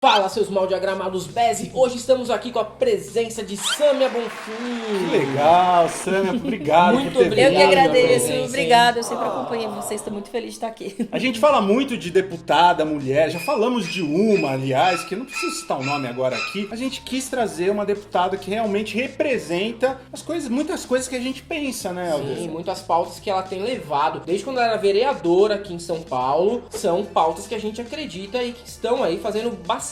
Fala, seus mal diagramados Bezzi! Hoje estamos aqui com a presença de Sâmia Bonfim. Que legal, Sâmia, obrigado Muito por ter obrigado. vindo. Eu que agradeço, Sim. obrigada, eu sempre acompanhei vocês, estou muito feliz de estar aqui. A gente fala muito de deputada, mulher, já falamos de uma, aliás, que eu não preciso citar o nome agora aqui. A gente quis trazer uma deputada que realmente representa as coisas, muitas coisas que a gente pensa, né, Alder? Sim, muitas pautas que ela tem levado, desde quando ela era vereadora aqui em São Paulo, são pautas que a gente acredita e que estão aí fazendo bastante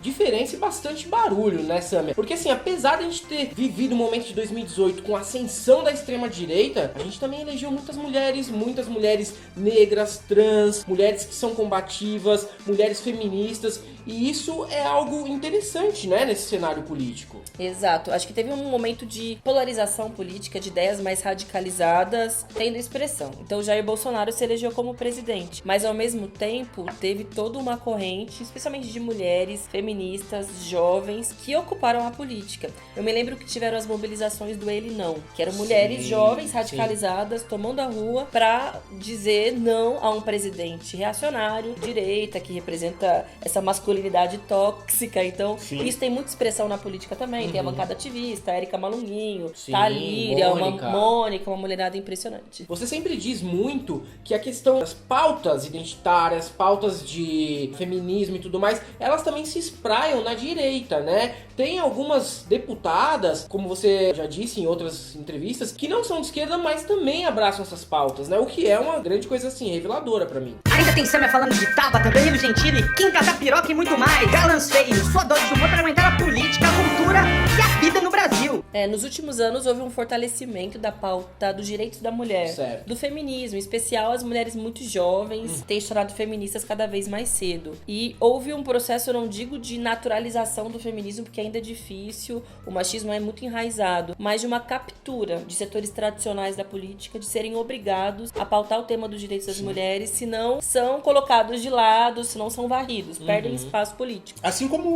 diferença e bastante barulho, né, Sâmia? Porque assim, apesar de a gente ter vivido o momento de 2018 com a ascensão da extrema-direita, a gente também elegeu muitas mulheres negras, trans, mulheres que são combativas, mulheres feministas, e isso é algo interessante, né, nesse cenário político. Exato, acho que teve um momento de polarização política, de ideias mais radicalizadas tendo expressão. Então o Jair Bolsonaro se elegeu como presidente, mas ao mesmo tempo teve toda uma corrente, especialmente de mulheres feministas, jovens, que ocuparam a política. Eu me lembro que tiveram as mobilizações do Ele Não, que eram mulheres jovens radicalizadas tomando a rua pra dizer não a um presidente reacionário, direita, que representa essa masculinidade tóxica. Então, isso tem muita expressão na política também. Tem a bancada ativista, a Érica Malunguinho, Thalíria, Mônica, uma mulherada impressionante. Você sempre diz muito que a questão das pautas identitárias, pautas de feminismo e tudo mais, elas também se espraiam na direita, né? Tem algumas deputadas, como você já disse em outras entrevistas, que não são de esquerda, mas também abraçam essas pautas, né? O que é uma grande coisa, assim, reveladora pra mim. Ainda tem Sâmia falando de Tabata, Danilo Gentili, Kim Catapiroca e muito mais. Galãs feios, sua dose de humor para aumentar a política, a cultura e a vida no Brasil. Nos últimos anos houve um fortalecimento da pauta dos direitos da mulher, Certo. do feminismo, em especial as mulheres muito jovens têm se tornado feministas cada vez mais cedo. E houve um processo, eu não digo de naturalização do feminismo, porque ainda é difícil, o machismo é muito enraizado, mas de uma captura de setores tradicionais da política, de serem obrigados a pautar o tema dos direitos das mulheres, senão são colocados de lado, senão são varridos, perdem espaço político. Assim como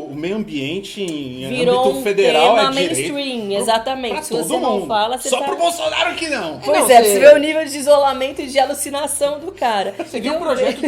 o meio ambiente em Virou âmbito um federal tema é direito mainstream, exatamente. pra Se todo você não mundo. fala, você Só tá... pro Bolsonaro que não. Pois Não, é, você- você vê o nível de isolamento e de alucinação do cara. Você viu o projeto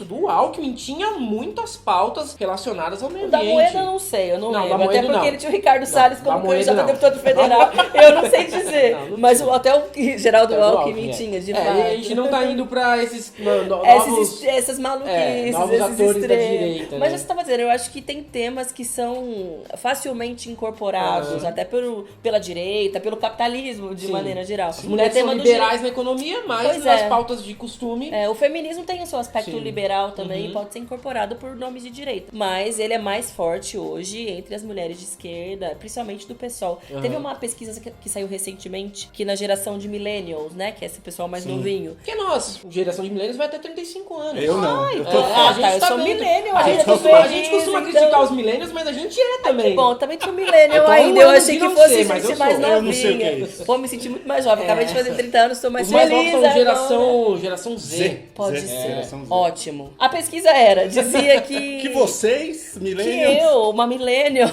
do Alckmin tinha muitas pautas relacionadas ao meio O da ambiente. Moeda eu não sei, eu não Não, lembro. da Até Moeda porque não. ele tinha o Ricardo Salles da como Moeda candidato a não. deputado federal. Eu não sei dizer. Mas até o Geraldo É, do Alckmin é. tinha, de É, fato. e a gente não tá indo pra esses novos... Essas maluquices, novos esses atores da extremos. direita, Mas né? você tava dizendo, eu acho que tem temas que são facilmente incorporados, até pela direita, pelo capitalismo de Sim. maneira geral. As mulheres O tema são do liberais na economia, mas Pois nas é. pautas de costume... O feminismo tem o seu aspecto Sim. liberal também, pode ser incorporado por nomes de direita. Mas ele é mais forte hoje entre as mulheres de esquerda, principalmente do PSOL. Teve uma pesquisa que saiu recentemente, que na geração de millennials, né, que é esse pessoal mais novinho. Porque nós, geração de milênios, vai até 35 anos. Eu não. Eu tô eu sou millennial, A gente eu tô costuma feliz, criticar então. os millennials, mas a gente é também. Bom, eu também sou millennial Eu tô ainda, um eu ano achei de que não fosse ser, mas gente eu mais sou. novinha. Eu não sei o que é isso. Pô, me senti muito mais jovem, acabei de fazer 30 anos, tô mais Os mais feliz novos são agora. geração Z. Pode Z, ser. geração Z. Ótimo. A pesquisa dizia que... Que vocês, Que millennials... eu, uma millennial,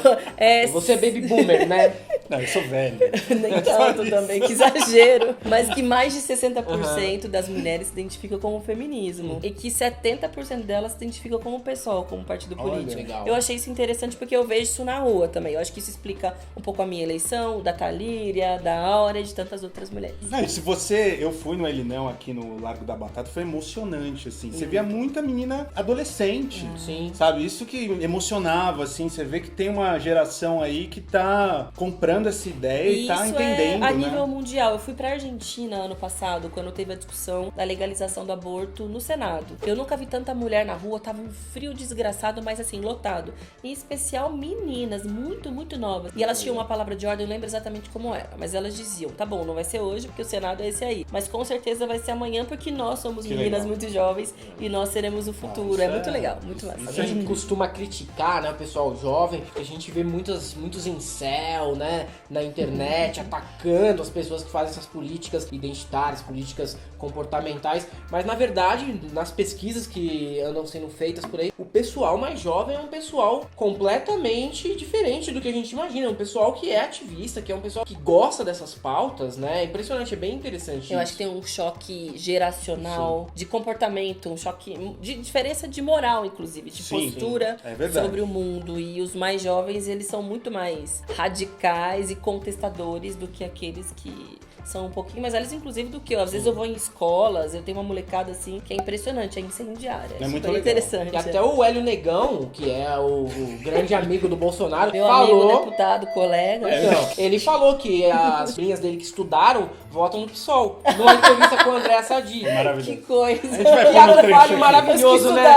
Você é baby boomer, né? Não, eu sou velho. nem tanto também, que exagero, mas que mais de 60% das mulheres se identificam como feminismo e que 70% delas se identificam como PSOL, como partido Olha, político. legal. Eu achei isso interessante porque eu vejo isso na rua também. Eu acho que isso explica um pouco a minha eleição, da Thalíria, da Áurea e de tantas outras mulheres. Não, e se você... Eu fui no Elinão aqui no Largo da Batata, foi emocionante, assim. Você via muita menina adolescente. Sim. Sabe? Isso que emocionava, assim. Você vê que tem uma geração aí que tá comprando essa ideia e tá isso entendendo, é a né? nível mundial. Eu fui pra Argentina ano passado, quando teve a discussão da legalização do aborto no Senado. Eu nunca vi tanta mulher na rua, tava um frio desgraçado, mas assim, lotado. Em especial meninas, muito, muito novas. E elas tinham uma palavra de ordem, eu lembro exatamente como era. Mas elas diziam, tá bom, não vai ser hoje, porque o Senado é esse aí. Mas com certeza vai ser amanhã, porque nós somos Que meninas legal. muito jovens e nós seremos o futuro. isso É é- muito legal, muito massa. A gente costuma criticar, né, o pessoal jovem, porque a gente vê muitos incel, né, na internet, atacando as pessoas que fazem essas políticas identitárias, políticas comportamentais, mas na verdade, nas pesquisas que andam sendo feitas por aí, o pessoal mais jovem é um pessoal completamente diferente do que a gente imagina, um pessoal pessoal que é ativista, que é um pessoal que gosta dessas pautas, né? É impressionante, é bem interessante. Eu acho que tem um choque geracional, de comportamento, um choque de diferença de moral, inclusive, de postura sobre o mundo. E os mais jovens, eles são muito mais radicais e contestadores do que aqueles que são um pouquinho mais velhos, inclusive, do que eu. Às vezes eu vou em escolas, eu tenho uma molecada assim que é impressionante, é incendiária. É muito interessante. E até o Hélio Negão, que é o grande amigo do Bolsonaro, meu falou... amigo, deputado, colega. Então, ele falou que as linhas dele que estudaram votam no PSOL. Numa entrevista com o André Sadi. Maravilhoso. Que coisa. A gente vai pôr Que no trecho trabalho aqui. maravilhoso, né?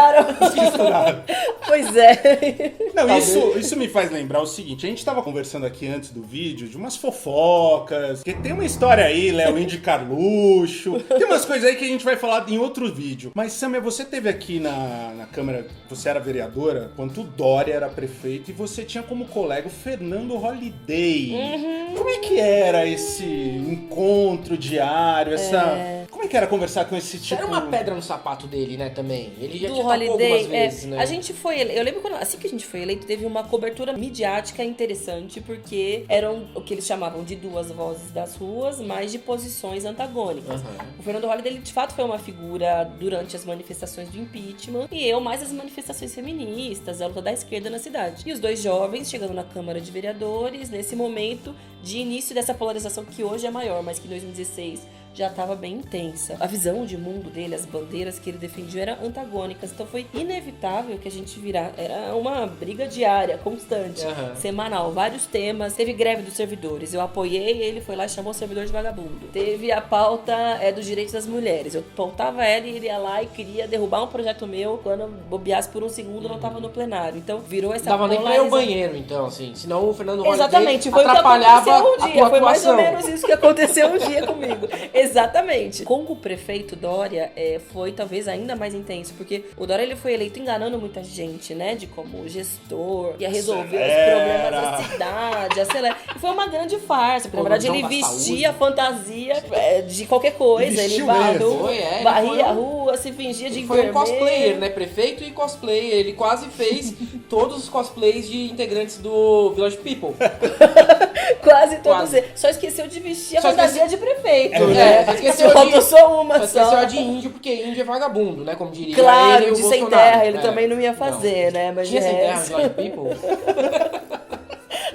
Pois é. Não, isso me faz lembrar o seguinte, a gente tava conversando aqui antes do vídeo de umas fofocas, que tem uma história aí, Léo Indy Carluxo, tem umas coisas aí que a gente vai falar em outro vídeo. Mas, Samia, você teve aqui na Câmara, você era vereadora, quando o Dória era prefeito, e você tinha como colega o Fernando Holliday. Como é que era esse encontro diário, Como é que era conversar com esse tipo... Era uma pedra no sapato dele, né, também. Ele já Do te atacou Holliday, algumas vezes, né? A gente foi... Eu lembro quando... Assim que a gente foi eleito, teve uma cobertura midiática interessante, porque eram o que eles chamavam de duas vozes das ruas, mas de posições antagônicas. O Fernando Holliday, ele de fato foi uma figura durante as manifestações do impeachment, e eu mais as manifestações feministas, a luta da esquerda na cidade. E os dois jovens chegando na Câmara de Vereadores, nesse momento de início dessa polarização que hoje é maior, mas que em 2016 já estava bem intensa. A visão de mundo dele, as bandeiras que ele defendia eram antagônicas, então foi inevitável que a gente era uma briga diária, constante, semanal, vários temas. Teve greve dos servidores, eu apoiei, ele foi lá e chamou o servidor de vagabundo. Teve a pauta dos direitos das mulheres, eu pautava ela e ele ia lá e queria derrubar um projeto meu, quando bobeasse por um segundo não tava no plenário. Então virou essa Dava nem pra ir ao polarização. banheiro, então, assim, senão o Fernando Holliday Exatamente, foi atrapalhava o que aconteceu um dia, a foi mais ou atuação. menos isso que aconteceu um dia comigo. Exatamente. Com o prefeito Dória, foi talvez ainda mais intenso, porque o Dória ele foi eleito enganando muita gente, né, de como gestor, ia resolver os problemas da cidade, acelera. E foi uma grande farsa, porque na verdade ele vestia fantasia de qualquer coisa, ele varria a rua, se fingia de Foi um enfermeiro. cosplayer, né? Prefeito e cosplayer. Ele quase fez todos os cosplays de integrantes do Village People. Quase todos eles. Só esqueceu de vestir a fantasia de prefeito. Esqueceu só uma só. Esqueceu de índio, porque índio é vagabundo, né? Como diria Claro, ele e o de sem Bolsonaro. terra, ele também não ia fazer, né? Mas Tinha sem terra no Village People?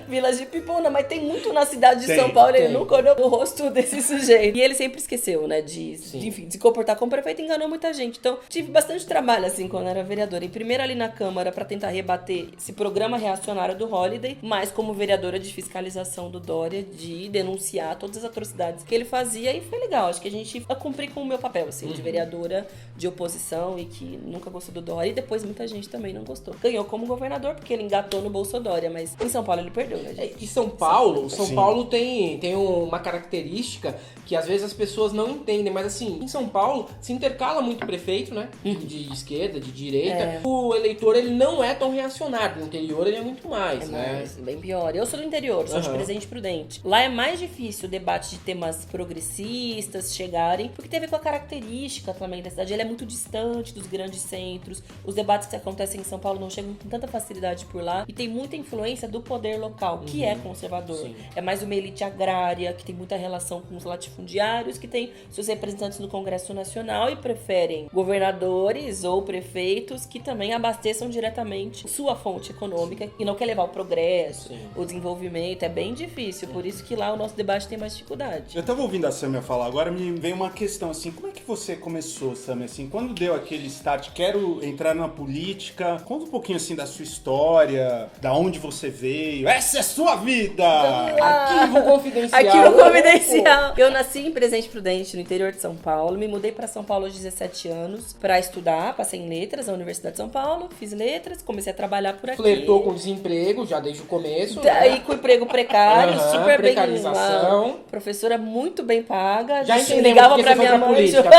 Village People, não, mas tem muito na cidade de São Paulo, ele nunca olhou o rosto desse sujeito. E ele sempre esqueceu, né, de se comportar como prefeito, enganou muita gente. Então, tive bastante trabalho, assim, quando era vereadora. E primeiro ali na Câmara, pra tentar rebater esse programa reacionário do Holliday, mas como vereadora de fiscalização do Dória, de denunciar todas as atrocidades que ele fazia, e foi legal. Acho que a gente ia cumprir com o meu papel, assim, de vereadora de oposição e que nunca gostou do Dória, e depois muita gente também não gostou. Ganhou como governador, porque ele engatou no Bolso Dória, mas em São Paulo ele perdeu, né, gente? E São Paulo tem uma característica que às vezes as pessoas não entendem, mas assim, em São Paulo se intercala muito prefeito, né? De esquerda, de direita. O eleitor, ele não é tão reacionário. No interior, ele é muito mais, né? Bem pior. Eu sou do interior, sou de Presidente Prudente. Lá é mais difícil o debate de temas progressistas chegarem, porque tem a ver com a característica também da cidade. Ele é muito distante dos grandes centros. Os debates que acontecem em São Paulo não chegam com tanta facilidade por lá. E tem muita influência do poder local, que é conservador. Sim. É mais uma elite agrária, que tem muita relação com os latifundiários, que tem seus representantes no Congresso Nacional e preferem governadores ou prefeitos que também abasteçam diretamente sua fonte econômica e não quer levar o progresso, o desenvolvimento. É bem difícil, por isso que lá o nosso debate tem mais dificuldade. Eu tava ouvindo a Samia falar, agora me veio uma questão assim, como é que você começou, Samia, assim, quando deu aquele start, quero entrar na política, conta um pouquinho assim da sua história, da onde você veio, essa é sua vida! Arquivo confidencial. Arquivo confidencial. Eu nasci em Presidente Prudente, no interior de São Paulo, me mudei pra São Paulo aos 17 anos pra estudar, passei em letras na Universidade de São Paulo, fiz letras, comecei a trabalhar por aqui. Flertou com desemprego, já desde o começo. Daí com emprego precário, super bem. Precarização. Professora muito bem paga. Já entendemos ligava porque pra você minha foi pra mãe. política.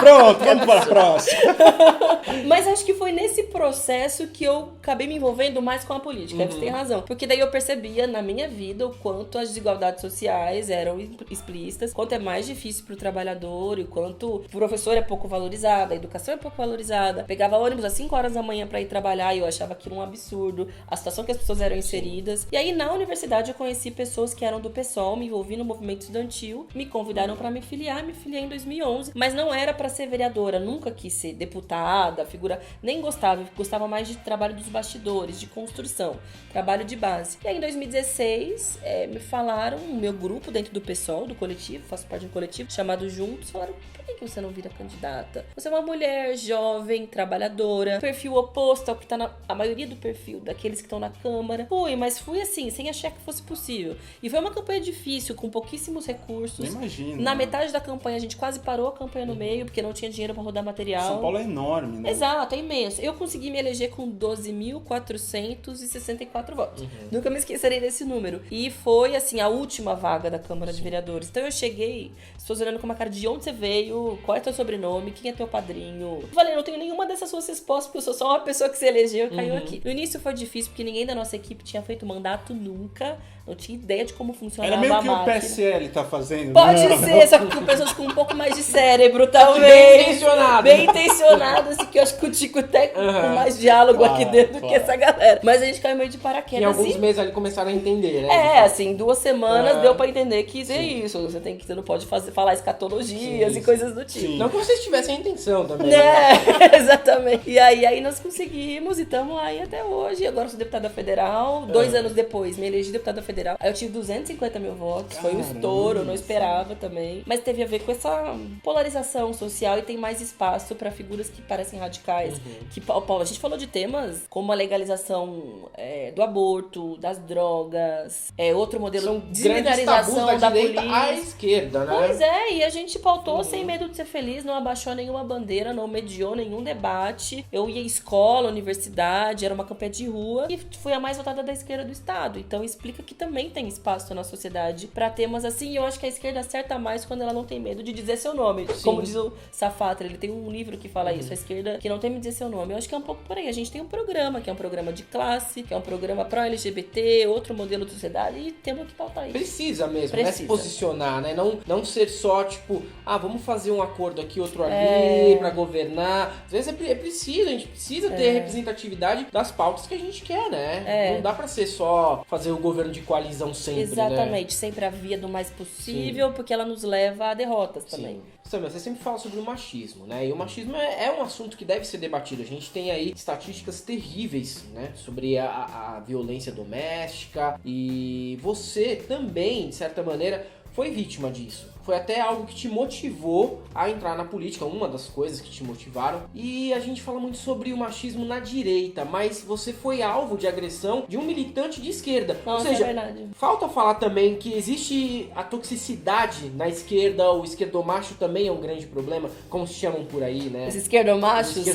Pronto, vamos para a próxima. Mas acho que foi nesse processo que eu acabei me envolvendo mais com a política. Você tem razão. Porque daí eu percebi percebia na minha vida o quanto as desigualdades sociais eram explícitas, quanto é mais difícil pro trabalhador, e quanto o professor é pouco valorizado, a educação é pouco valorizada. Pegava ônibus às 5 horas da manhã pra ir trabalhar e eu achava aquilo um absurdo, a situação que as pessoas eram inseridas. E aí na universidade eu conheci pessoas que eram do PSOL, me envolvi no movimento estudantil, me convidaram pra me filiei em 2011, mas não era pra ser vereadora, nunca quis ser deputada, figura, nem gostava mais de trabalho dos bastidores, de construção, trabalho de base. E aí em 2016 me falaram, o meu grupo dentro do PSOL, do coletivo, faço parte de um coletivo chamado Juntos, falaram: por que você não vira candidata? Você é uma mulher jovem, trabalhadora, perfil oposto ao que tá a maioria do perfil daqueles que estão na Câmara. Fui assim, sem achar que fosse possível. E foi uma campanha difícil, com pouquíssimos recursos. Imagina. Na metade da campanha, a gente quase parou a campanha no meio, porque não tinha dinheiro pra rodar material. São Paulo é enorme, né? Exato, é imenso. Eu consegui me eleger com 12.464 votos. Nunca me esquecerei desse número. E foi, assim, a última vaga da Câmara de Vereadores. Então eu cheguei, as pessoas olhando com uma cara: de onde você veio? Qual é teu sobrenome? Quem é teu padrinho? Eu falei: não tenho nenhuma dessas suas respostas, porque eu sou só uma pessoa que se elegeu e caiu aqui. No início foi difícil, porque ninguém da nossa equipe tinha feito mandato nunca. Não tinha ideia de como funcionava a máquina. Era meio que o PSL tá fazendo. Pode ser, só que com pessoas com um pouco mais de cérebro, talvez. Bem intencionado, assim, que eu acho que o Tico tem com mais diálogo aqui dentro do que essa galera. Mas a gente caiu meio de paraquedas. Em alguns meses ali começaram a entender, né? Assim, 2 semanas deu pra entender que é isso. Você não pode falar escatologias e coisas do tipo. Não que vocês tivessem a intenção também. Exatamente. E aí nós conseguimos e estamos aí até hoje. Agora eu sou deputada federal. 2 anos depois me elegi deputada federal. Aí eu tive 250 mil votos. Foi um estouro, eu não esperava também. Mas teve a ver com essa polarização social e tem mais espaço pra figuras que parecem radicais. Que, a gente falou de temas como a legalização do aborto, das drogas, outro modelo de desmilitarização da polícia. À esquerda, né? Pois é, e a gente pautou sem medo de ser feliz, não abaixou nenhuma bandeira, não mediou nenhum debate. Eu ia à escola, universidade, era uma campanha de rua e fui a mais votada da esquerda do estado. Então explica que também tem espaço na sociedade pra temas assim. E eu acho que a esquerda acerta mais quando ela não tem medo de dizer seu nome. Sim. Como diz o Safatra, ele tem um livro que fala isso, a esquerda que não tem medo de dizer seu nome. Eu acho que é um pouco por aí. A gente tem um programa, que é um programa de classe, que é um programa pró-LGBT, outro modelo de sociedade, e temos que pautar isso. Precisa mesmo, né? Se posicionar, né? Não ser só, tipo, vamos fazer um acordo aqui, outro ali, pra governar. Às vezes é preciso, a gente precisa ter representatividade das pautas que a gente quer, né? Não dá pra ser só fazer o governo de coalizão sempre, Exatamente, né? sempre a via do mais possível, porque ela nos leva a derrotas também. Samuel, você sempre fala sobre o machismo, né? E o machismo é um assunto que deve ser debatido. A gente tem aí estatísticas terríveis, né? Sobre a violência doméstica. E você também, de certa maneira, foi vítima disso. Foi até algo que te motivou a entrar na política, uma das coisas que te motivaram. E a gente fala muito sobre o machismo na direita, mas você foi alvo de agressão de um militante de esquerda. Nossa, ou seja, é verdade. Falta falar também que existe a toxicidade na esquerda, o esquerdomacho também é um grande problema, como se chamam por aí, né? Os esquerdomachos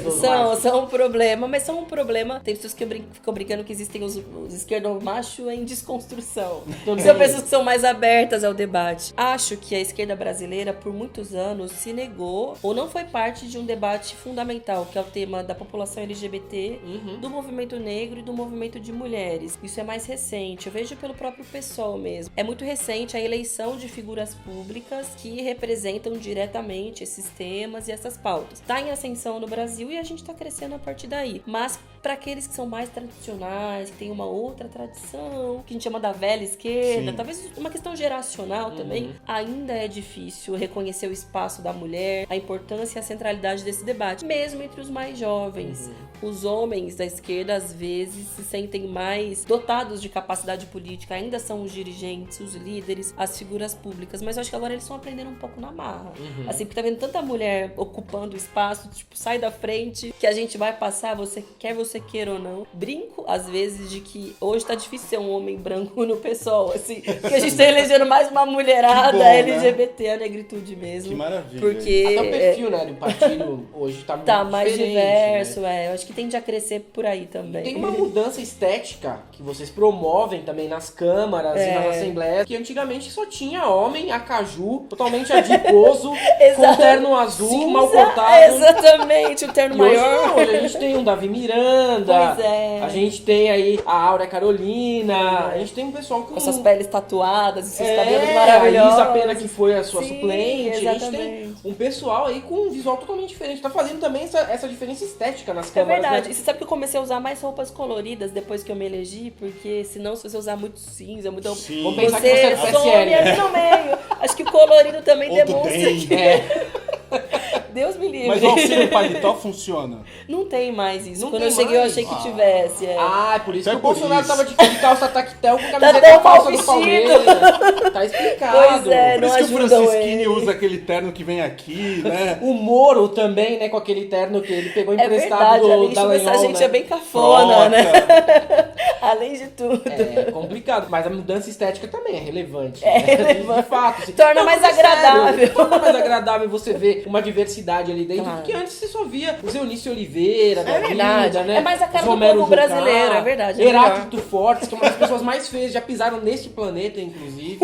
são um problema, mas são um problema. Tem pessoas que ficam brincando que existem os esquerdomachos em desconstrução. São pessoas que são mais abertas ao debate. Acho que a esquerda brasileira, por muitos anos, se negou ou não foi parte de um debate fundamental, que é o tema da população LGBT, do movimento negro e do movimento de mulheres. Isso é mais recente, eu vejo pelo próprio PSOL mesmo. É muito recente a eleição de figuras públicas que representam diretamente esses temas e essas pautas. Está em ascensão no Brasil e a gente está crescendo a partir daí. Mas para aqueles que são mais tradicionais, que têm uma outra tradição, que a gente chama da velha esquerda, talvez uma questão geracional também, ainda é difícil reconhecer o espaço da mulher, a importância e a centralidade desse debate, mesmo entre os mais jovens. Os homens da esquerda, às vezes, se sentem mais dotados de capacidade política, ainda são os dirigentes, os líderes, as figuras públicas, mas eu acho que agora eles estão aprendendo um pouco na marra. Assim, porque tá vendo tanta mulher ocupando o espaço, tipo, sai da frente, que a gente vai passar, você queira ou não. Brinco, às vezes, de que hoje tá difícil ser um homem branco no PSOL, assim, porque a gente tá elegendo mais uma mulherada LGBT, né? A negritude mesmo. Que maravilha. Porque até o perfil, né, do partido hoje tá muito mais diverso, né? Eu acho que tende a crescer por aí também. Tem uma mudança estética que vocês promovem também nas câmaras e nas assembleias, que antigamente só tinha homem, acaju, totalmente adiposo, com terno azul, Cinza, mal cortado. Exatamente, o terno maior. Hoje a gente tem um Davi Miranda, Fernanda, Pois é. a gente tem aí a Áurea Carolina, a gente tem um pessoal Com suas peles tatuadas e seus cabelos a maravilhosos. Isa Pena, que foi a sua Sim, suplente. A gente exatamente. tem um pessoal aí com um visual totalmente diferente. Tá fazendo também essa diferença estética nas É câmaras, verdade. né? E você sabe que eu comecei a usar mais roupas coloridas depois que eu me elegi? Porque senão, se você usar muito cinza, muito... Sim. Vamos pensar que Você você é do some PSL. ali no meio. Acho que o colorido também Ou do demonstra DEM. que... Deus me livre. Mas o auxílio paletó funciona. Não tem mais isso. Não Quando tem eu cheguei, mais? eu achei que tivesse. É. Ah, é por isso Então que o é por Bolsonaro isso. tava de calça tactel com Tá camiseta tão mal falsa do vestido. Palmeiras. Tá explicado. Pois é, Por não isso que o ajudam Francisquini ele. usa aquele terno que vem aqui, né? O Moro também, né, com aquele terno que ele pegou É emprestado verdade, do além de tudo, essa Dallagnol, gente né? é bem cafona, né? Frota. Além de tudo. É complicado, mas a mudança estética também é relevante. É né? relevante. De fato. Assim. Torna Não, mais mas é sério, agradável. torna mais agradável você ver uma diversidade ali dentro, Claro. porque antes você só via o Eunice Oliveira, da É verdade. vida, né? É mais a cara Os do Romero povo Jucá, brasileiro, é verdade, é Heráclito Fortes, que é uma das pessoas mais feias, já pisaram neste planeta, inclusive.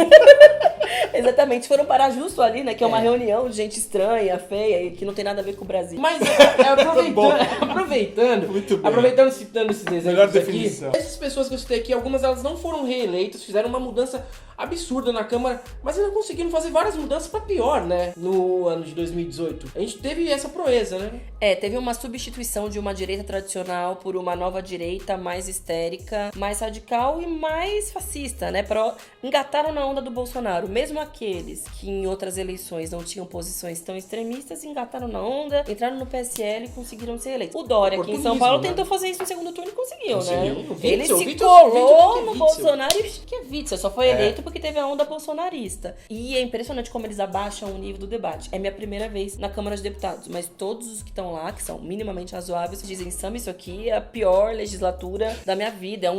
Exatamente, foram parar justo ali, né? Que é uma reunião de gente estranha, feia e que não tem nada a ver com o Brasil. Mas Bom. Muito bem. aproveitando, citando esses Melhor exemplos aqui, definição. essas pessoas que eu citei aqui, algumas elas não foram reeleitas, fizeram uma mudança absurda na Câmara, mas ainda conseguiram fazer várias mudanças pra pior, né? No ano de 2018. A gente teve essa proeza, né? Teve uma substituição de uma direita tradicional por uma nova direita mais histérica, mais radical e mais fascista, né? Engataram na onda do Bolsonaro. Mesmo aqueles que em outras eleições não tinham posições tão extremistas, engataram na onda, entraram no PSL e conseguiram ser eleitos. O Dória aqui em São Oportunismo, Paulo né? tentou fazer isso no segundo turno e conseguiu, Conseguiu. né? O Witzel, Ele o se Witzel, colou que é no Witzel. Bolsonaro e que é Witzel, só foi eleito porque teve a onda bolsonarista. E é impressionante como eles abaixam o nível do debate. É minha primeira vez na Câmara de Deputados, mas todos os que estão lá, que são minimamente razoáveis, dizem, Sam, isso aqui é a pior legislatura da minha vida.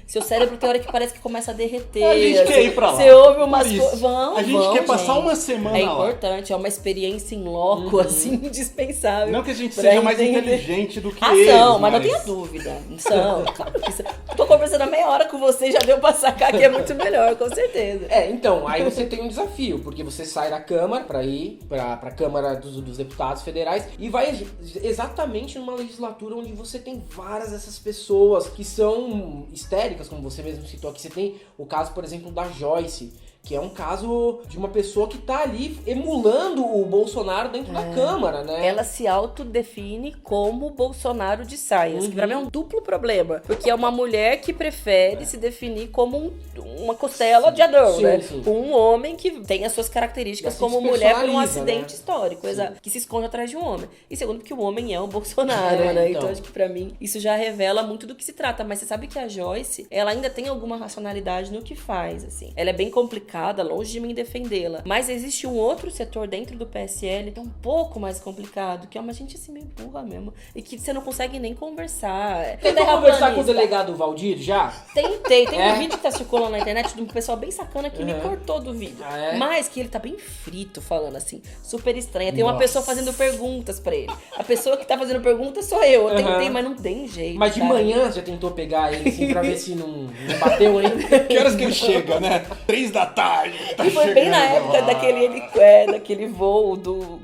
Seu cérebro tem hora que parece que começa a derreter. A gente quer ir pra lá. Você ouve umas Por isso. coisas. A gente quer passar uma semana É lá. importante, é uma experiência em loco, assim, indispensável. Não que a gente pra seja mais entender. inteligente do que Ah, eles, são, mas não tenha dúvida. São, claro que são. Tô conversando há meia hora com você e já deu pra sacar que é muito melhor, com certeza. Então, aí você tem um desafio, porque você sai da Câmara pra ir pra Câmara dos Deputados Federais e vai exatamente numa legislatura onde você tem várias dessas pessoas que são histéricas, como você mesmo citou aqui. Você tem o caso, por exemplo, da Joyce, que é um caso de uma pessoa que tá ali emulando o Bolsonaro dentro da Câmara, né? Ela se autodefine como Bolsonaro de saias, que pra mim é um duplo problema. Porque é uma mulher que prefere se definir como uma costela de Adão, Sim, né? sim. Um homem que tem as suas características Já se como mulher por um despersonaliza, acidente né? histórico, exato, que se esconde atrás de um homem. E segundo, porque o homem é o Bolsonaro, É, né? então. Então acho que pra mim isso já revela muito do que se trata. Mas você sabe que a Joyce, ela ainda tem alguma racionalidade no que faz, assim. Ela é bem complicada, longe de mim defendê-la. Mas existe um outro setor dentro do PSL que é um pouco mais complicado, que é uma gente assim meio burra mesmo. E que você não consegue nem conversar. Tentou conversar com o delegado Valdir já? Tentei. Tem É? um vídeo que tá circulando na internet de um pessoal bem sacana que me cortou do vídeo. Ah, é? Mas que ele tá bem frito falando assim, super estranha. Tem uma Nossa. pessoa fazendo perguntas pra ele. A pessoa que tá fazendo perguntas sou eu. Eu tentei, mas não tem jeito. Mas de cara. manhã você tentou pegar ele assim pra ver se não bateu ainda? Que horas que ele chega, né? 3 da tarde. Tá E foi bem na chegando época lá. daquele voo do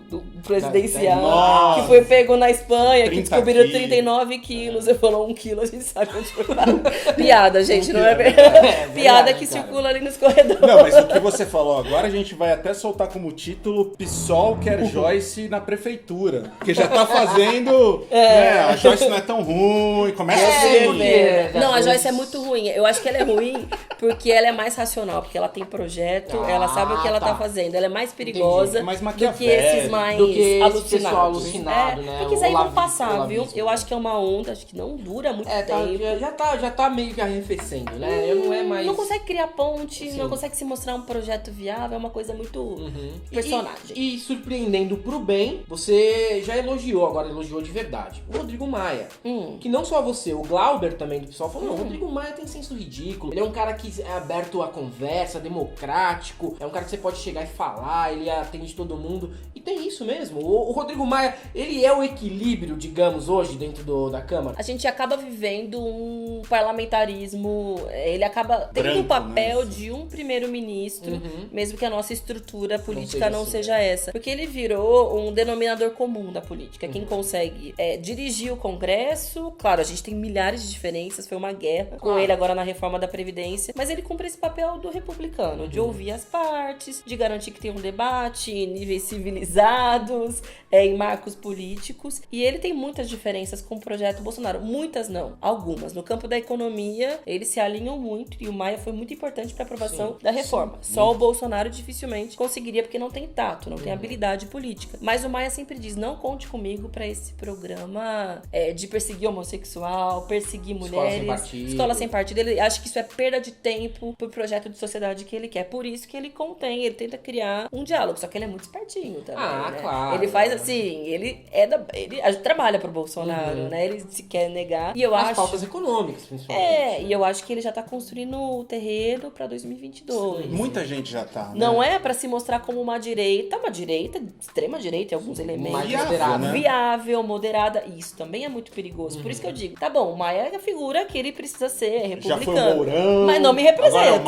presidencial, Nossa. que foi pego na Espanha, que 30 descobriram quilos. 39 quilos. Ele falou 1 quilo, a gente sabe onde foi. Piada, gente, não é verdade? verdade, Piada que cara. circula ali nos corredores. Não, mas o que você falou agora, a gente vai até soltar como título PSOL quer Joyce na prefeitura. Porque já tá fazendo, né, a Joyce não é tão ruim, começa assim. Não, a Joyce é muito ruim. Eu acho que ela é ruim porque ela é mais racional, porque ela tem projeto, ela sabe o que ela tá fazendo. Ela é mais perigosa É mais do que maquiavélica. esses mais Do que esse alucinados. pessoal alucinado, né? Porque isso aí vão Olavismo, passar, viu? olavismo. Eu acho que é uma onda, acho que não dura muito Tá, tempo. já tá meio que arrefecendo, né? Não é mais... Não consegue criar ponte, Sim. não consegue se mostrar um projeto viável, é uma coisa muito personagem. E surpreendendo pro bem, você já elogiou, agora elogiou de verdade, o Rodrigo Maia. Que não só você, o Glauber também do pessoal falou, não, o Rodrigo Maia tem senso ridículo. Ele é um cara que é aberto à conversa, democrático, é um cara que você pode chegar e falar, ele atende todo mundo. E tem isso isso mesmo? O Rodrigo Maia, ele é o equilíbrio, digamos, hoje dentro da Câmara? A gente acaba vivendo um parlamentarismo, ele acaba tendo Branco, o papel né? de um primeiro-ministro, mesmo que a nossa estrutura política não seja seja essa. Porque ele virou um denominador comum da política. Quem consegue dirigir o Congresso, claro, a gente tem milhares de diferenças, foi uma guerra com ele agora na reforma da Previdência, mas ele cumpre esse papel do republicano, de ouvir as partes, de garantir que tem um debate em níveis civilizados, em marcos políticos, e ele tem muitas diferenças com o projeto Bolsonaro. Muitas não, algumas. No campo da economia, eles se alinham muito, e o Maia foi muito importante para a aprovação da reforma. Só o Bolsonaro dificilmente conseguiria, porque não tem tato, não tem habilidade política. Mas o Maia sempre diz, não conte comigo para esse programa de perseguir homossexual, perseguir mulheres, escola sem partido. Ele acha que isso é perda de tempo pro projeto de sociedade que ele quer. Por isso que ele ele tenta criar um diálogo, só que ele é muito espertinho também, né? Claro. Ele faz assim, ele trabalha pro Bolsonaro, né? Ele se quer negar. E eu As acho... pautas econômicas, principalmente. E eu acho que ele já tá construindo o terreno pra 2022. Muita gente já tá, né? Não é pra se mostrar como uma direita, extrema direita em alguns elementos. Mais Viável, moderada. né? Viável, moderada. Isso também é muito perigoso. Por isso que eu digo, tá bom, o Maia é a figura que ele precisa ser, republicano. Já foi o Mourão, mas não me representa. agora é o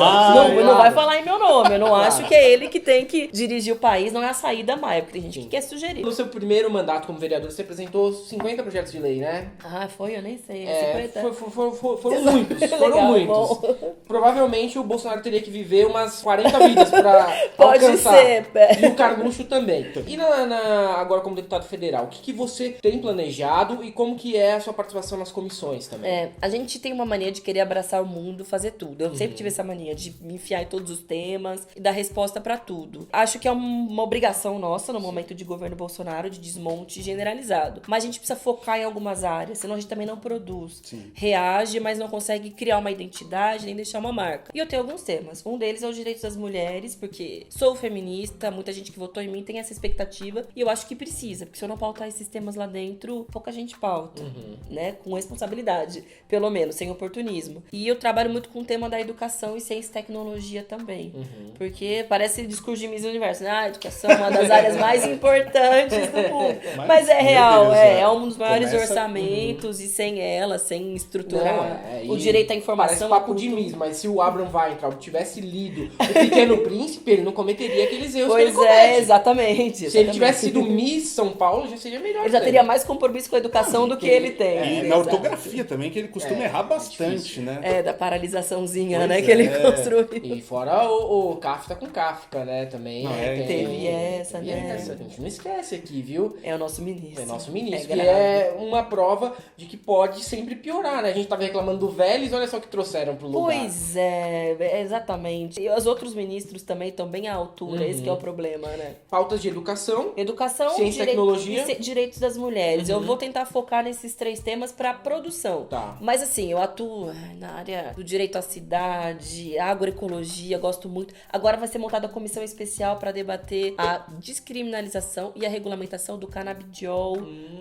Maia. Não vai falar em meu nome. Eu não acho que é ele que tem que dirigir o país, não é a saída Maia, porque tem gente que quer sugerir. No seu primeiro mandato como vereador, você apresentou 50 projetos de lei, né? Ah, foi? Eu nem sei. 50. Foram muitos, foram Legal, muitos. bom. Provavelmente o Bolsonaro teria que viver umas 40 vidas pra Pode alcançar. ser. E o Carluxo também. E agora como deputado federal, o que você tem planejado e como que é a sua participação nas comissões também? A gente tem uma mania de querer abraçar o mundo, fazer tudo. Eu sempre tive essa mania de me enfiar em todos os temas e dar resposta pra tudo. Acho que é uma obrigação nossa no momento de governo Bolsonaro de desmonte generalizado. Mas a gente precisa focar em algumas áreas, senão a gente também não produz. Sim. Reage, mas não consegue criar uma identidade nem deixar uma marca. E eu tenho alguns temas. Um deles é os direitos das mulheres, porque sou feminista, muita gente que votou em mim tem essa expectativa e eu acho que precisa, porque se eu não pautar esses temas lá dentro, pouca gente pauta, né? Com responsabilidade, pelo menos, sem oportunismo. E eu trabalho muito com o tema da educação e ciência e tecnologia também, porque parece discurso de Miss Universo, né? A educação é uma das áreas mais importantes do mundo. Mas é real, Deus, é um dos maiores Começa- orçamentos e sem ela, sem estruturar Não, o direito à Parece informação. papo de Miss, mas se o Abraham Weintraub tivesse lido O Pequeno Príncipe, ele não cometeria aqueles erros que ele Pois comete. exatamente. Se ele tivesse sido Miss São Paulo, já seria melhor. Ele já pra teria mais compromisso com a educação do que ele tem. E na ortografia também, que ele costuma errar bastante, né? Da paralisaçãozinha, Pois né, que ele é. construiu. E fora o Kafka com Kafka, né, também. Não, tem- teve essa, né? A gente não esquece aqui, viu? É o nosso ministro. É nosso ministro, que grave. é uma prova de que pode sempre piorar, né? A gente tava reclamando do Vélez, olha só o que trouxeram pro lugar. Pois é, exatamente. E os outros ministros também estão bem à altura, esse que é o problema, né? Pautas de educação. Educação, Ciência e tecnologia. e direitos das mulheres. Eu vou tentar focar nesses 3 temas para produção. Tá. Mas assim, eu atuo na área do direito à cidade, agroecologia, gosto muito. Agora vai ser montada a comissão especial para debater a descriminalização e a regulamentação do canabidiol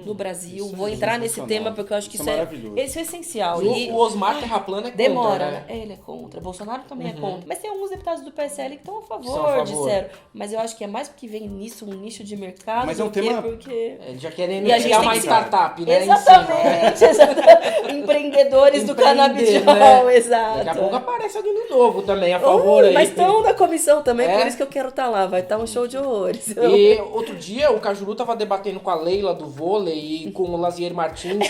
no Brasil. isso é Vou entrar nesse sensacional. tema porque eu acho que Isso isso é é maravilhoso. isso é essencial. O Osmar Terraplano é contra, Demora, né? Ele é contra. Bolsonaro também é contra. Mas tem alguns deputados do PSL que estão a favor, São a favor. disseram. Mas eu acho que é mais porque vem nisso um nicho de mercado Mas é um do que tema- porque... Ele já querendo E a gente criar tem uma que- startup, né? Exatamente, exatamente. Empreendedores do Empreender, canabidiol, né? exato. Daqui a pouco aparece alguém do novo também, a favor aí. Mas estão na comissão também, É? por isso que eu quero estar lá. Vai estar um show de horrores. E outro dia o Cajuru tava debatendo com a Leila do vôlei e com o Lazier Martins.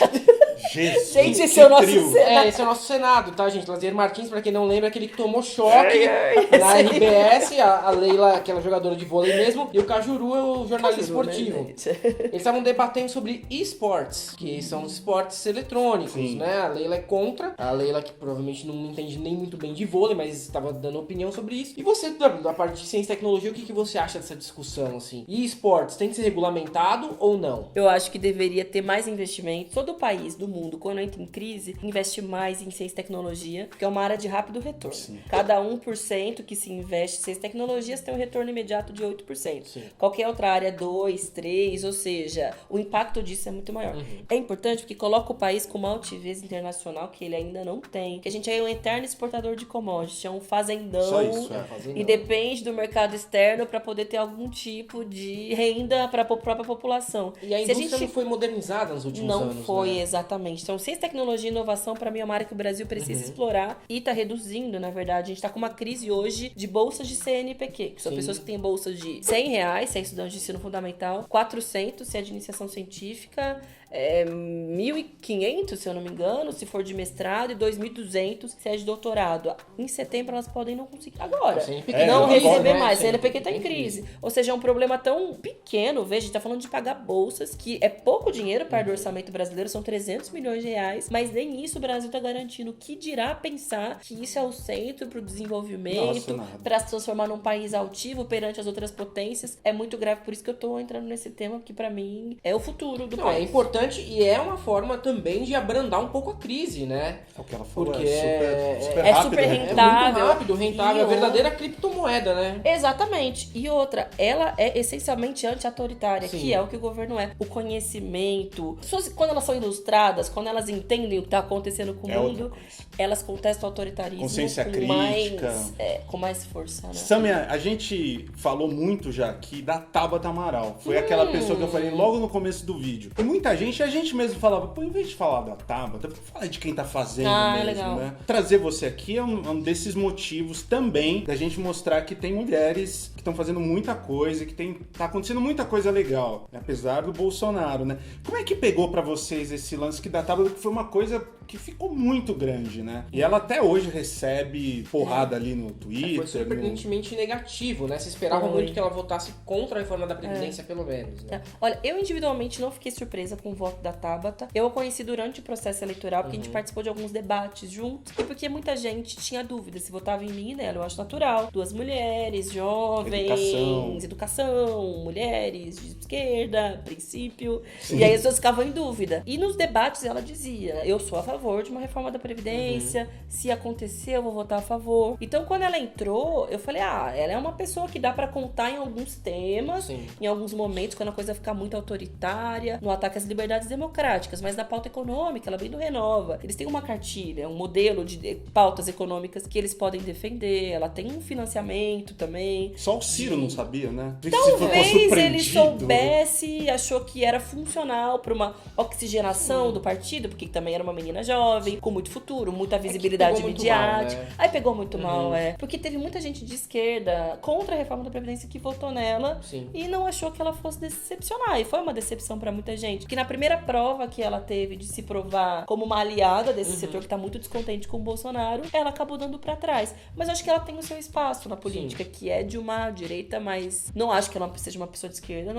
Jesus, Gente, esse que é o nosso trio. Senado. Esse é o nosso Senado, tá, gente? Lazier Martins, pra quem não lembra, aquele que tomou choque na RBS, a Leila, aquela jogadora de vôlei mesmo, e o Cajuru é o jornalista esportivo. Eles estavam debatendo sobre esports, que são os esportes eletrônicos, Sim. né? A Leila é contra, a Leila que provavelmente não entende nem muito bem de vôlei, mas estava dando opinião sobre isso. E você, da parte de ciência e tecnologia, o que você acha dessa discussão, assim? E esportes, tem que ser regulamentado ou não? Eu acho que deveria ter mais investimento, todo o país, do do mundo, quando entra em crise, investe mais em ciência e tecnologia, que é uma área de rápido retorno. Sim. Cada 1% que se investe em ciência e tecnologias tem um retorno imediato de 8%. Sim. Qualquer outra área, 2, 3, ou seja, o impacto disso é muito maior. É importante porque coloca o país com uma altivez internacional que ele ainda não tem. Que a gente é um eterno exportador de commodities, é um fazendão. Só isso, E depende do mercado externo para poder ter algum tipo de renda para a própria população. E a indústria não foi modernizada nos últimos anos, não foi, né? exatamente. Então, ciência, tecnologia e inovação, para mim, é uma área que o Brasil precisa explorar e tá reduzindo, na verdade. A gente tá com uma crise hoje de bolsas de CNPq, que são pessoas que têm bolsas de R$100, se é estudante de ensino fundamental, 400 se é de iniciação científica, 1.500, se eu não me engano, se for de mestrado, e 2.200 se é de doutorado. Em setembro elas podem não conseguir agora. Não receber mais. CNPq tá em crise. Ou seja, é um problema tão pequeno. Veja, a gente tá falando de pagar bolsas, que é pouco dinheiro para o orçamento brasileiro, são 300 milhões de reais, mas nem isso o Brasil tá garantindo. O que dirá pensar que isso é o centro pro desenvolvimento, para se transformar num país altivo perante as outras potências? É muito grave, por isso que eu tô entrando nesse tema, porque para mim é o futuro do país. É importante e é uma forma também de abrandar um pouco a crise, né? É o que ela falou, Porque super rápido, super né? rentável. É muito rápido, rentável, E a verdadeira criptomoeda, né? Exatamente. E outra, ela é essencialmente anti-autoritária, Sim. que é o que o governo é. O conhecimento. Pessoas, quando elas são ilustradas, quando elas entendem o que está acontecendo com o mundo, elas contestam o autoritarismo Consciência com crítica. com mais força, né? Samia, a gente falou muito já aqui da Tabata Amaral. Foi aquela pessoa que eu falei logo no começo do vídeo. E muita gente, a gente mesmo falava, pô, em vez de falar da Tabata, fala de quem tá fazendo mesmo, legal. né? Trazer você aqui é um desses motivos também da gente mostrar que tem mulheres que estão fazendo muita coisa, que tá acontecendo muita coisa legal, né? Apesar do Bolsonaro, né? Como é que pegou pra vocês esse lance que da Tabata, que foi uma coisa que ficou muito grande, né? E ela até hoje recebe porrada ali no Twitter. Foi surpreendentemente negativo, né? Se esperava muito que ela votasse contra a reforma da Previdência, pelo menos, né? Olha, eu individualmente não fiquei surpresa com o voto da Tabata. Eu a conheci durante o processo eleitoral, porque a gente participou de alguns debates juntos, e porque muita gente tinha dúvida se votava em mim e nela. Eu acho natural. Duas mulheres, jovens, educação, mulheres de esquerda, princípio. Sim. E aí as pessoas ficavam em dúvida. E nos debates ela dizia, eu sou a favor de uma reforma da Previdência, se acontecer eu vou votar a favor. Então quando ela entrou, eu falei, ela é uma pessoa que dá pra contar em alguns temas, em alguns momentos, quando a coisa fica muito autoritária, no ataque às liberdades democráticas, mas na pauta econômica, ela vem do Renova. Eles têm uma cartilha, um modelo de pautas econômicas que eles podem defender, ela tem um financiamento também. Só o Ciro não sabia, né? Talvez ele soubesse, achou que era funcional para uma oxigenação do partido, porque também era uma menina jovem, com muito futuro, muita visibilidade midiática. Mal, né? Aí pegou muito mal, porque teve muita gente de esquerda contra a reforma da Previdência que votou nela e não achou que ela fosse decepcionar. E foi uma decepção para muita gente. Que na primeira prova que ela teve de se provar como uma aliada desse setor que tá muito descontente com o Bolsonaro, ela acabou dando para trás. Mas eu acho que ela tem o seu espaço na política, que é de uma direita, mas não acho que ela seja uma pessoa de esquerda,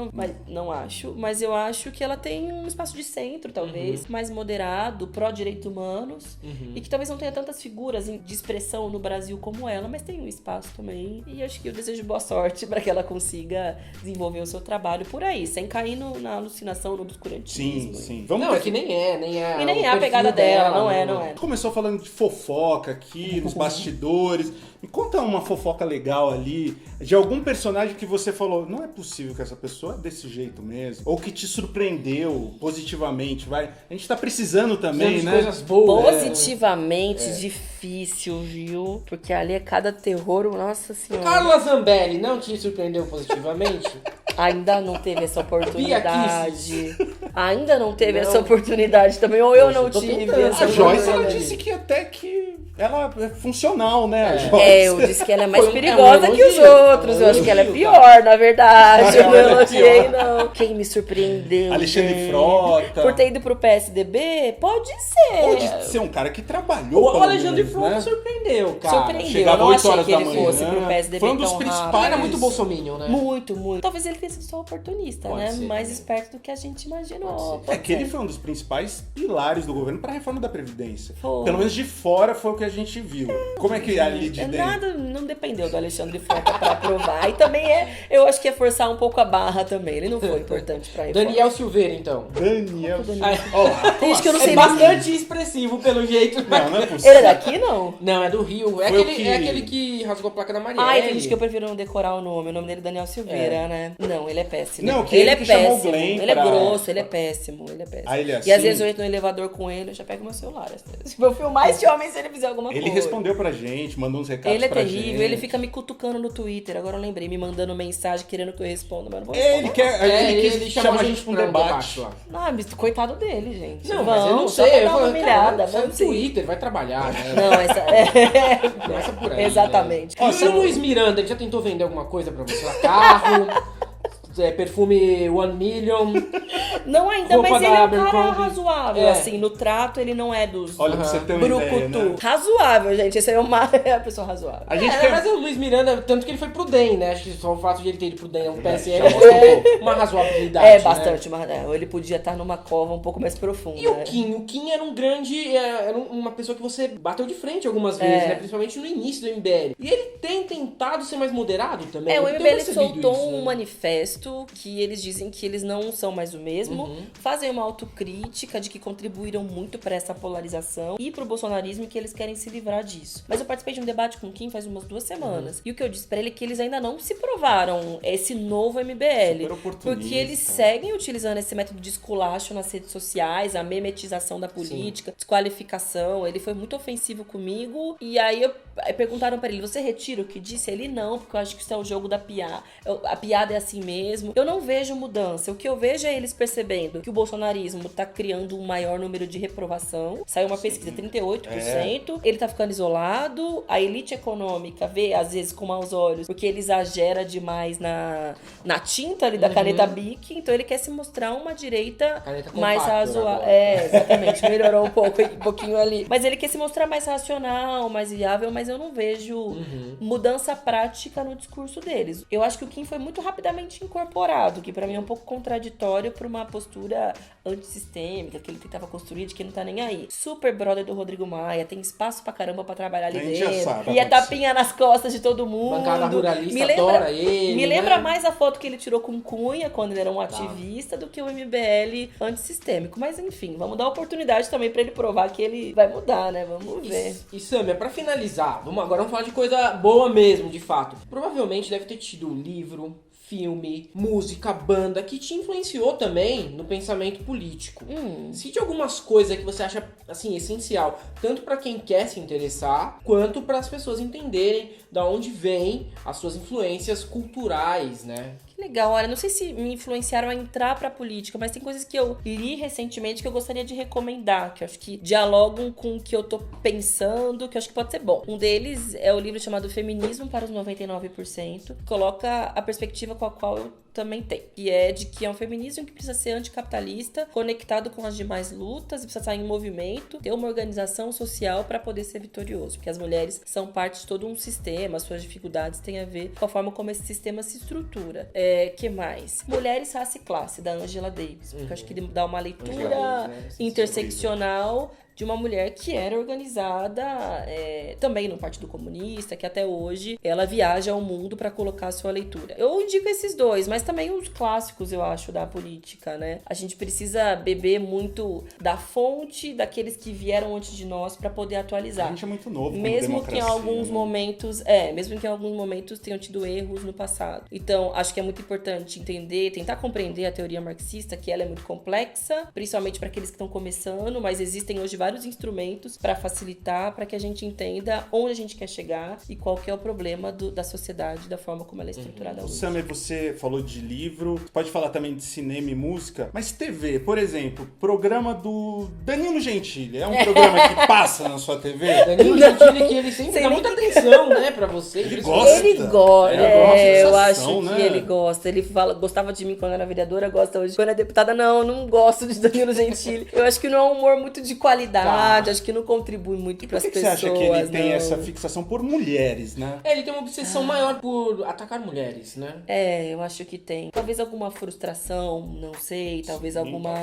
não acho. Mas eu acho que ela tem um espaço de centro, talvez, mais moderado, pró-direitos humanos, e que talvez não tenha tantas figuras de expressão no Brasil como ela, mas tem um espaço também. E acho que eu desejo boa sorte para que ela consiga desenvolver o seu trabalho por aí, sem cair na alucinação, no obscurantismo. Sim. Não, é que nem é. E nem é a pegada dela, não é. Começou falando de fofoca aqui, nos bastidores. Me conta uma fofoca legal ali, de algum personagem que você falou, não é possível que essa pessoa é desse jeito mesmo, ou que te surpreendeu positivamente, vai. A gente tá precisando também, né? Coisas boas. Positivamente difícil, viu? Porque ali é cada terror, nossa senhora. Carla Zambelli não te surpreendeu positivamente? Ainda não teve essa oportunidade. Ainda não teve essa oportunidade também, ou eu não tive essa A Joyce, ela oportunidade. disse que até que ela é funcional, né? A Joyce. Eu disse que ela é mais perigosa um que os elogio, outros. Eu acho que ela é pior, na verdade. Eu não elogiei, não. Quem me surpreendeu? Alexandre Frota. Por ter ido pro PSDB? Pode ser. Ou de ser um cara que trabalhou. O Alexandre Frota né? surpreendeu, cara. Surpreendeu. Chegava Eu não 8 achei horas que da ele manhã, fosse pro PSDB foi um dos tão principais. rápido. Era muito bolsominion, né? Muito. Talvez ele tenha sido só oportunista, Pode né? ser, Mais né? esperto do que a gente imaginou. É que ele foi um dos principais pilares do governo para a reforma da Previdência. Foi. Pelo menos de fora foi o que a gente viu. Como é que é ali de dentro? Nada, não dependeu do Alexandre Frota pra aprovar. E também eu acho que é forçar um pouco a barra também. Ele não foi importante pra ele. Daniel Silveira, então. Daniel. Olha lá. Tem gente que eu não sei É nem. bastante expressivo, pelo jeito. Não é possível. Ele é daqui, não? Não, é do Rio. É Foi aquele que rasgou a placa da Marielle. Ai, tem gente que eu prefiro não decorar o nome. O nome dele é Daniel Silveira, né? Não, ele é péssimo. Não, que ele é ele que chamou o péssimo. Glenn Ele é pra- grosso, ele é péssimo. Ele é péssimo. Ah, ele é E assim? às vezes eu entro no elevador com ele, eu já pego meu celular. Às vezes. Eu filmar esse homem se ele fizer alguma Ele coisa. respondeu pra gente, mandou uns recados Ele é pra terrível, gente. ele fica me cutucando no Twitter. Agora eu lembrei, me mandando mensagem querendo que eu responda, mas não vou responder. Ele quer, ele chamou chama a gente pra um debate. lá. Não, mas coitado dele, gente. Não, mas eu não só sei. pra Eu dar uma falo, humilhada. cara, sai no Vamos sim. Twitter, vai trabalhar, né? Não, essa Começa por aí, Exatamente. Né? E o Luiz Miranda, ele já tentou vender alguma coisa pra você? Carro, perfume 1 Million. Não ainda, Roupa mas da ele é um cara Abercrombie. razoável, É. assim, no trato ele não é dos Olha, pra você ter uma ideia, brucutu. né? Razoável, gente, esse é uma é a pessoa razoável. A gente Mas o Luiz Miranda, tanto que ele foi pro DEM, né? Acho que só o fato de ele ter ido pro DEM no PSL já mostra um pouco. uma razoabilidade. É, né? bastante, mas ele podia estar numa cova um pouco mais profunda. E o né? Kim? O Kim era um grande. Era uma pessoa que você bateu de frente algumas vezes, né? Principalmente no início do MBL. E ele tem tentado ser mais moderado também. É, o Eu tenho MBL percebido soltou isso, um né? manifesto que eles dizem que eles não são mais o mesmo, fazem uma autocrítica de que contribuíram muito para essa polarização e pro bolsonarismo e que eles querem se livrar disso. Mas eu participei de um debate com o Kim faz umas 2 semanas. E o que eu disse pra ele é que eles ainda não se provaram esse novo MBL. Super oportunista. Porque eles seguem utilizando esse método de esculacho nas redes sociais, a memetização da política, desqualificação. Ele foi muito ofensivo comigo. E aí perguntaram pra ele, você retira o que disse? Ele não, porque eu acho que isso é o jogo da piada. A piada é assim mesmo. Eu não vejo mudança. O que eu vejo é eles percebendo que o bolsonarismo tá criando um maior número de reprovação. Saiu uma pesquisa, 38%. Ele tá ficando isolado. A elite econômica vê, às vezes, com maus olhos, porque ele exagera demais na tinta ali da caneta Bic. Então ele quer se mostrar uma direita Caneta mais compactor razoável. agora. É, exatamente. Melhorou um pouquinho ali. Mas ele quer se mostrar mais racional, mais viável, mas eu não vejo mudança prática no discurso deles. Eu acho que o Kim foi muito rapidamente incorporado, que pra mim é um pouco contraditório pra uma postura antissistêmica que ele tentava construir de que não tá nem aí. Super brother do Rodrigo Maia, tem espaço pra caramba pra trabalhar ali A gente já dentro. sabe, E a aconteceu. tapinha nas costas de todo mundo. Bancada ruralista me lembra, adora ele, Me lembra né? mais a foto que ele tirou com Cunha quando ele era um ativista do que o MBL antissistêmico. Mas enfim, vamos dar oportunidade também pra ele provar que ele vai mudar, né? Vamos ver. E Samia, pra finalizar, agora vamos falar de coisa boa mesmo, de fato. Provavelmente deve ter tido livro, filme, música, banda, que te influenciou também no pensamento político. Cite algumas coisas que você acha, assim, essencial, tanto pra quem quer se interessar, quanto para as pessoas entenderem da onde vêm as suas influências culturais, né? Que legal, olha, não sei se me influenciaram a entrar pra política, mas tem coisas que eu li recentemente que eu gostaria de recomendar, que eu acho que dialogam com o que eu tô pensando, que eu acho que pode ser bom. Um deles é o livro chamado Feminismo para os 99%, que coloca a perspectiva com a qual eu também tenho, que é de que é um feminismo que precisa ser anticapitalista, conectado com as demais lutas, e precisa estar em movimento, ter uma organização social para poder ser vitorioso, porque as mulheres são parte de todo um sistema, as suas dificuldades têm a ver com a forma como esse sistema se estrutura. Que mais? Mulheres, Raça e Classe, da Angela Davis, porque eu acho que ele dá uma leitura interseccional de uma mulher que era organizada também no Partido Comunista, que até hoje ela viaja ao mundo para colocar a sua leitura. Eu indico esses dois, mas também os clássicos, eu acho, da política, né? A gente precisa beber muito da fonte daqueles que vieram antes de nós para poder atualizar. A gente é muito novo como Mesmo que em democracia, alguns né? momentos, mesmo que em alguns momentos tenham tido erros no passado. Então, acho que é muito importante entender, tentar compreender a teoria marxista, que ela é muito complexa, principalmente para aqueles que estão começando, mas existem hoje vários instrumentos para facilitar, para que a gente entenda onde a gente quer chegar e qual que é o problema da sociedade, da forma como ela é estruturada hoje. Samir, você falou de livro, pode falar também de cinema e música, mas TV, por exemplo, programa do Danilo Gentili, é um programa que passa na sua TV? Danilo Gentili, que ele sempre Sei dá nem muita atenção, né, pra você. Ele gosta. Ele gosta, Ele gosta eu dessa acho ação, que né? ele gosta. Ele gostava de mim quando era vereadora, gosta hoje. Quando é deputada, não gosto de Danilo Gentili. Eu acho que não é um humor muito de qualidade. verdade, acho que não contribui muito Por pras que pessoas. você acha que ele tem não. essa fixação por mulheres, né? Ele tem uma obsessão maior por atacar mulheres, né? Eu acho que tem. Talvez alguma frustração, não sei, talvez alguma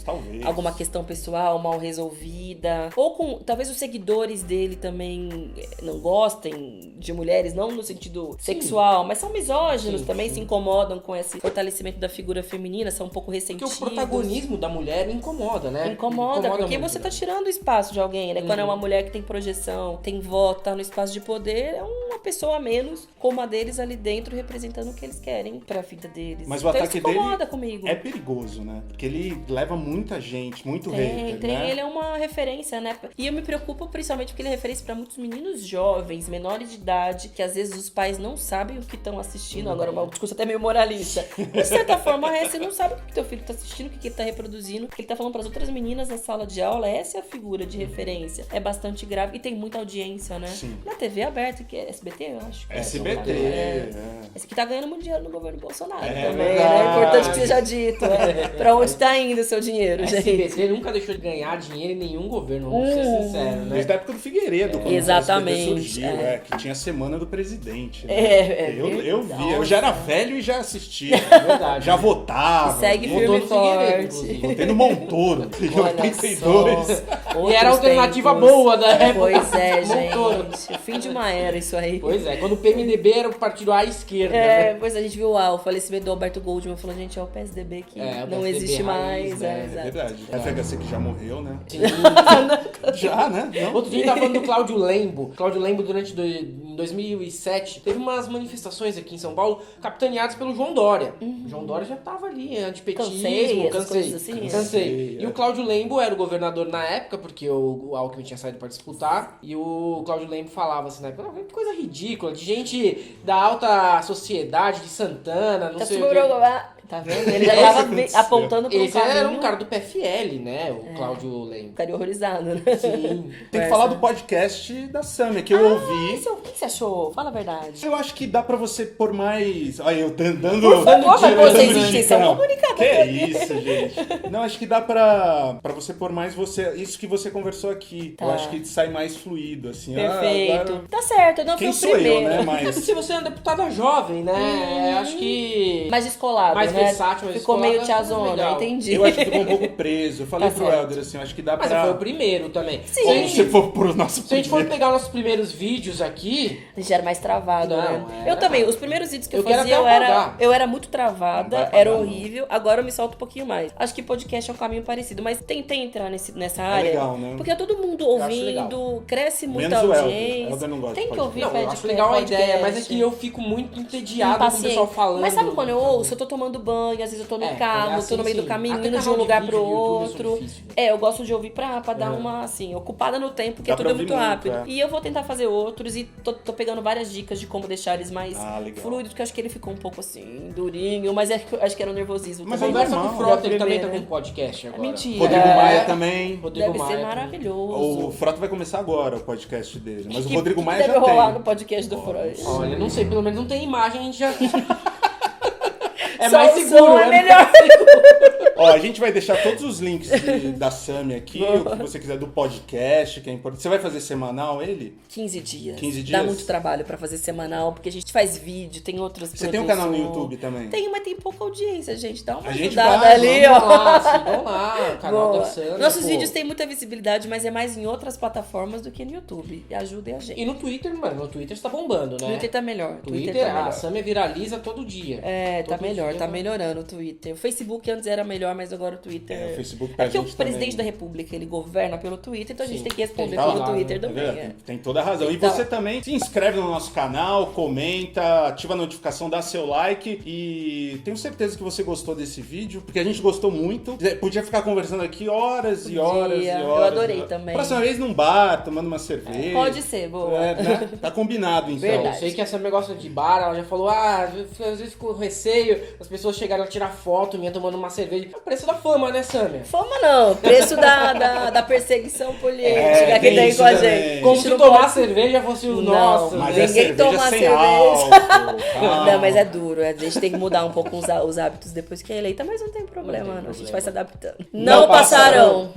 Talvez. alguma questão pessoal mal resolvida, ou com talvez os seguidores dele também não gostem de mulheres, não no sentido sexual, mas são misóginos também, se incomodam com esse fortalecimento da figura feminina, são um pouco Porque ressentidos. o protagonismo da mulher incomoda, né? Incomoda, porque muito, você tá né? tirando o espaço de alguém, né? Quando é uma mulher que tem projeção, tem voto, tá no espaço de poder, é uma pessoa a menos, como a deles ali dentro, representando o que eles querem pra vida deles. Mas o então ataque isso incomoda dele comigo. é perigoso, né? Porque ele leva muita gente, muito hater, né? Ele é uma referência, né? E eu me preocupo principalmente porque ele é referência pra muitos meninos jovens, menores de idade, que às vezes os pais não sabem o que estão assistindo. Agora, um discurso até meio moralista. De certa forma, você não sabe o que teu filho tá assistindo, o que ele tá reproduzindo, o que ele tá falando pras outras meninas na sala de aula. Essa é a figura de referência. É bastante grave e tem muita audiência, né? Sim. Na TV aberta, que é SBT, eu acho. SBT, Esse que tá ganhando muito dinheiro no governo Bolsonaro É também, verdade. né? É importante que seja dito, né? Pra onde tá indo o seu dinheiro, gente? SBT nunca deixou de ganhar dinheiro em nenhum governo, vamos ser sinceros, né? Desde a época do Figueiredo, quando Exatamente, o SBT surgiu, que tinha a Semana do Presidente. Né? Eu vi, verdade. eu já era velho e já assistia. verdade. Já votava. Segue Votou firme e no Figueiredo, forte. inclusive. Votei no Montoro, em Olha 82. só, E era a outros alternativa tempos. boa da época. Pois é, Montoro. gente. O fim de uma era isso aí. Pois é, quando o PMDB era o partido à esquerda, né? Pois a gente viu o falecimento do Alberto Goldman, falou, gente, é o PSDB que É, o não PSDB existe raiz, mais. né? É exato. verdade. A FHC que já morreu, né? Sim. Já, né? Não? Outro dia a gente tava falando do Cláudio Lembo. Cláudio Lembo, em 2007, teve umas manifestações aqui em São Paulo capitaneadas pelo João Dória. O João Dória já tava ali, antipetismo, Cansei, essas coisas assim. Cansei. E o Cláudio Lembo era o governador na época, porque o Alckmin tinha saído pra disputar, e o Cláudio Lembo falava assim, né? Que coisa ridícula, de gente da alta sociedade, de Santana, não sei o que. Tá vendo? Ele já tava apontando pro Esse caminho. era um cara do PFL, né? O Cláudio Lembo. Ficaria horrorizado, né? Sim. Tem que falar do podcast da Samia, que eu ouvi. O que você achou? Fala a verdade. Eu acho que dá pra você pôr mais. Olha, eu dando. Por favor, dando mas vocês dica, existem, são não. comunicadores. Que é isso, gente. Não, acho que dá pra você pôr mais isso que você conversou aqui. Tá. Eu acho que sai mais fluido, assim. Perfeito. Agora, Tá certo, não quem foi sou o primeiro. eu, né? Mas Mas. se você é uma deputada jovem, né? Acho que. Mais descolado, Mais né? versátil, mais Ficou meio descolado, tiazona, legal. entendi. Eu acho que ficou um pouco preso. Eu falei Tá pro certo. Helder assim, eu acho que dá Mas pra. foi o primeiro também. Sim. Como se for pro nosso Se a gente for primeiro. pegar nossos primeiros vídeos aqui, A gente era mais travado, Não, né? era. Eu também, os primeiros vídeos que eu quero fazia, até apagar. eu era muito Não travada, vai apagar, era não. horrível. Agora eu me solto um pouquinho mais. Acho que podcast é um caminho parecido, mas tentei entrar nessa área. legal, né? Porque é todo mundo acho ouvindo, cresce muita Menos o Helder. audiência. Helder não gosta Tem de que podcast. ouvir não, eu podcast. acho legal a ideia, mas é podcast. que eu fico muito entediado com o Impaciente. pessoal falando. Mas sabe quando eu ouço? Eu tô tomando banho, às vezes eu tô no É, carro, é assim, tô no meio sim. do caminho, Até indo de um canal de lugar vídeo pro no YouTube eu outro. sou difícil, né? Eu gosto de ouvir pra dar uma, assim, ocupada no tempo, porque Dá tudo pra é muito ouvir rápido. muito, é. E eu vou tentar fazer outros e tô pegando várias dicas de como deixar eles mais Legal. fluidos, porque eu acho que ele ficou um pouco assim, durinho, mas acho que era um nervosismo. Mas também. Conversa normal, com o Frota, da ele também tá primeira. com podcast agora. Mentira. Rodrigo É. Maia também. Rodrigo Deve Maia ser também. maravilhoso. O Frota vai começar agora o podcast dele. Mas o Que- Rodrigo que Maia deve já rolar tem. no podcast do Freud. Olha, não sei, pelo menos não tem imagem, a gente já. É Só mais o seguro, som é melhor. Ó, a gente vai deixar todos os links da Samia aqui, o que você quiser do podcast, que é importante. Você vai fazer semanal ele? 15 dias. 15 Dá dias? muito trabalho pra fazer semanal, porque a gente faz vídeo, tem outras Você tem um canal no produções. YouTube também? Tem, mas tem pouca audiência, gente. Dá uma A gente ajudada vai, ali, Vamos ó. lá, sigam lá, canal Boa. da Sandra. Nossos pô. vídeos têm muita visibilidade, mas é mais em outras plataformas do que no YouTube. E ajudem a gente. E no Twitter, mano, no Twitter está bombando, né? Twitter tá melhor. Twitter, tá a melhor. Samia viraliza todo dia. É, tá Todo melhor, dia, tá né? melhorando o Twitter. O Facebook antes era melhor, mas agora o Twitter. É, o Facebook pra porque o gente presidente também. da República, ele governa pelo Twitter, então a gente Sim, tem que responder tem que pelo falar, Twitter né? também. É, tem toda a razão. E Então- você também se inscreve no nosso canal, comenta, ativa a notificação, dá seu like e tenho certeza que você gostou desse vídeo, porque a gente gostou muito. Podia ficar conversando aqui horas e horas e Podia. horas. Eu adorei e horas. também. Próxima vez num bar, tomando uma cerveja. Pode ser, boa. É, né? Tá combinado, então. Verdade. Eu sei que essa negócio de bar, ela já falou, às vezes ficou receio, as pessoas chegaram a tirar foto minha tomando uma cerveja. É o preço da fama, né, Samia? Fama não, preço da perseguição política É, que tem tem isso com a também. gente. Como A gente se não tomar pode- cerveja fosse o Não, nosso. Mas né? é Ninguém cerveja toma sem cerveja. álcool. calma. Não, mas é duro. A gente tem que mudar um pouco os hábitos depois que é eleita, mas não tem problema, não. A gente vai se adaptando. Não Não passarão.